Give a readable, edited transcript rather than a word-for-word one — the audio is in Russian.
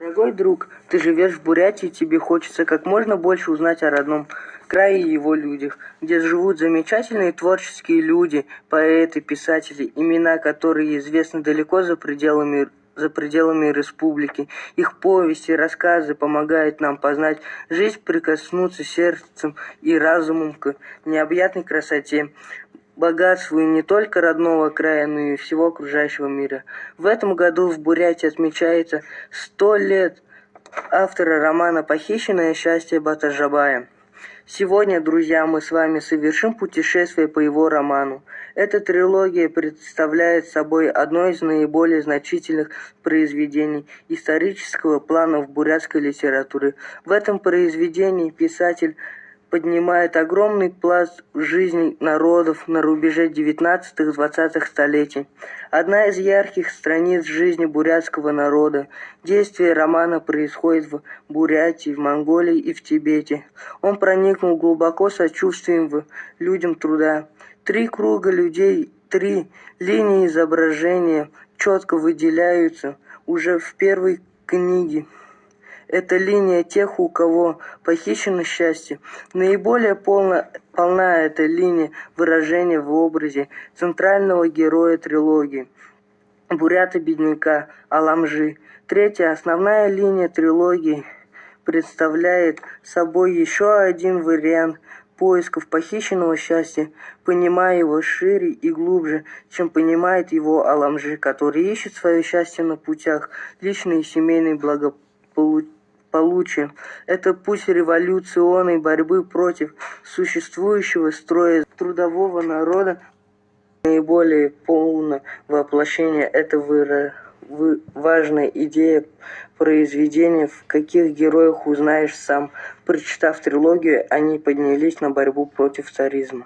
Дорогой друг, ты живешь в Бурятии, тебе хочется как можно больше узнать о родном крае и его людях, где живут замечательные творческие люди, поэты, писатели, имена которые известны далеко за пределами республики. Их повести, рассказы помогают нам познать жизнь, прикоснуться сердцем и разумом к необъятной красоте, богатству и не только родного края, но и всего окружающего мира. В этом году в Бурятии отмечается 100 лет автора романа «Похищенное счастье» Батыржабая. Сегодня, друзья, мы с вами совершим путешествие по его роману. Эта трилогия представляет собой одно из наиболее значительных произведений исторического плана в бурятской литературе. В этом произведении писатель поднимает огромный пласт жизни народов на рубеже 19-20 столетий. Одна из ярких страниц жизни бурятского народа. Действие романа происходит в Бурятии, в Монголии и в Тибете. Он проникнул глубоко сочувствием в людям труда. 3 круга людей, 3 линии изображения четко выделяются уже в первой книге. Это линия тех, у кого похищено счастье. Наиболее полна эта линия выражения в образе центрального героя трилогии – бурята-бедняка Аламжи. Третья, основная линия трилогии представляет собой еще один вариант поисков похищенного счастья, понимая его шире и глубже, чем понимает его Аламжи, который ищет свое счастье на путях личной и семейной благополучия. Это путь революционной борьбы против существующего строя трудового народа. Наиболее полное воплощение этой важной идеи произведения, в каких героях узнаешь сам. Прочитав трилогию, они поднялись на борьбу против царизма.